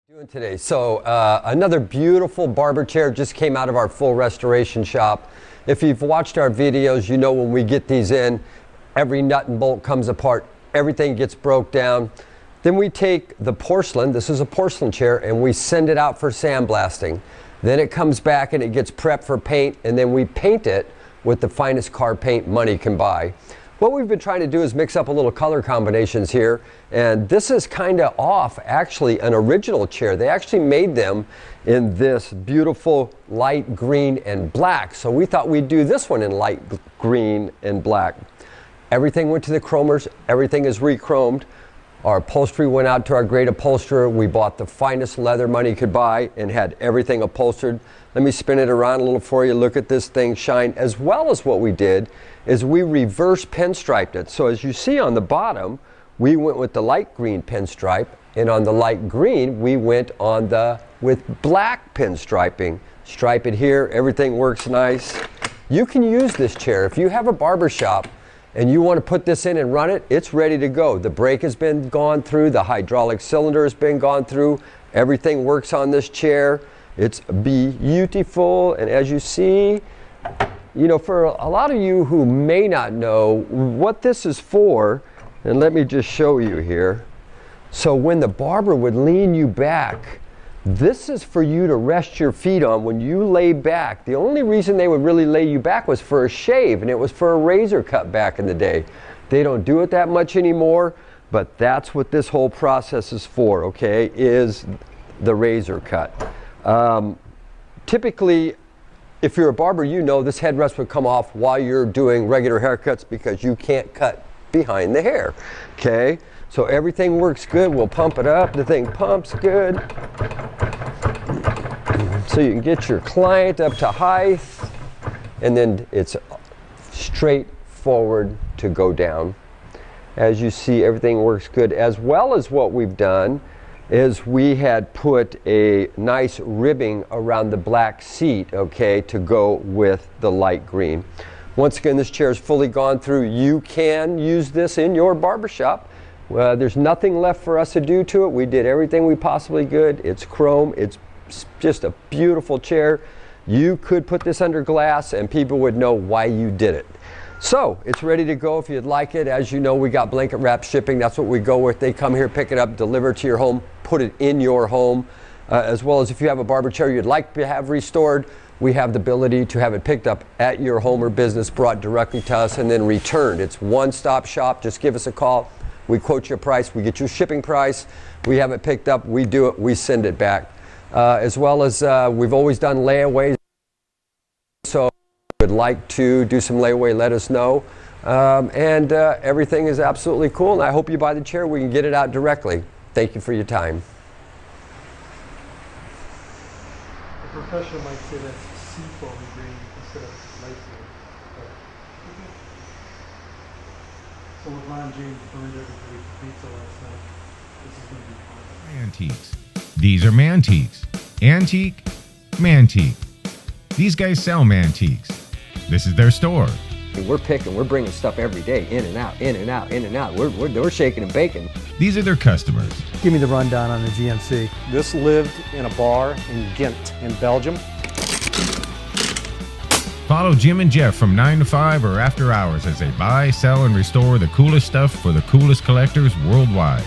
Doing today. So another beautiful barber chair just came out of our full restoration shop. If you've watched our videos, you know when we get these in, every nut and bolt comes apart, everything gets broke down. Then we take the porcelain, this is a porcelain chair, and we send it out for sandblasting. Then it comes back and it gets prepped for paint, and then we paint it with the finest car paint money can buy. What we've been trying to do is mix up a little color combinations here, and this is kind of off actually an original chair. They actually made them in this beautiful light green and black, so we thought we'd do this one in light green and black. Everything went to the chromers, everything is re-chromed. Our upholstery went out to our great upholsterer. We bought the finest leather money could buy and had everything upholstered. Let me spin it around a little for you. Look at this thing shine. As well as what we did is we reverse pinstriped it. So as you see on the bottom, we went with the light green pinstripe, and on the light green, we went on with black pinstriping. Stripe it here, everything works nice. You can use this chair. If you have a barber shop and you want to put this in and run it, it's ready to go. The brake has been gone through, the hydraulic cylinder has been gone through, everything works on this chair. It's beautiful, and as you see, you know, for a lot of you who may not know what this is for, and let me just show you here. So when the barber would lean you back, this is for you to rest your feet on when you lay back. The only reason they would really lay you back was for a shave, and it was for a razor cut back in the day. They don't do it that much anymore, but that's what this whole process is for, okay, is the razor cut. Typically, if you're a barber, you know this headrest would come off while you're doing regular haircuts because you can't cut behind the hair, okay? So everything works good. We'll pump it up. The thing pumps good. So you can get your client up to height, and then it's straight forward to go down. As you see, everything works good. As well as what we've done is we had put a nice ribbing around the black seat, okay, to go with the light green. Once again, this chair is fully gone through. You can use this in your barbershop. There's nothing left for us to do to it. We did everything we possibly could. It's chrome. It's just a beautiful chair. You could put this under glass and people would know why you did it. So it's ready to go if you'd like it. As you know, we got blanket wrap shipping. That's what we go with. They come here, pick it up, deliver it to your home, put it in your home. As well as if you have a barber chair you'd like to have restored, we have the ability to have it picked up at your home or business, brought directly to us, and then returned. It's one-stop shop. Just give us a call. We quote you a price. We get your shipping price. We have it picked up. We do it. We send it back. As well as we've always done layaways. So if you would like to do some layaway, let us know. Everything is absolutely cool. And I hope you buy the chair. We can get it out directly. Thank you for your time. A professional might say that's seafoam green instead of light green. So with Ron James burned everybody pizza last night, this is going to be fun. Mantiques. These are Mantiques. Antique, Mantique. These guys sell Mantiques. This is their store. We're picking, we're bringing stuff every day, in and out, in and out, in and out. We're shaking and baking. These are their customers. Give me the rundown on the GMC. This lived in a bar in Ghent in Belgium. Follow Jim and Jeff from 9 to 5 or after hours as they buy, sell, and restore the coolest stuff for the coolest collectors worldwide.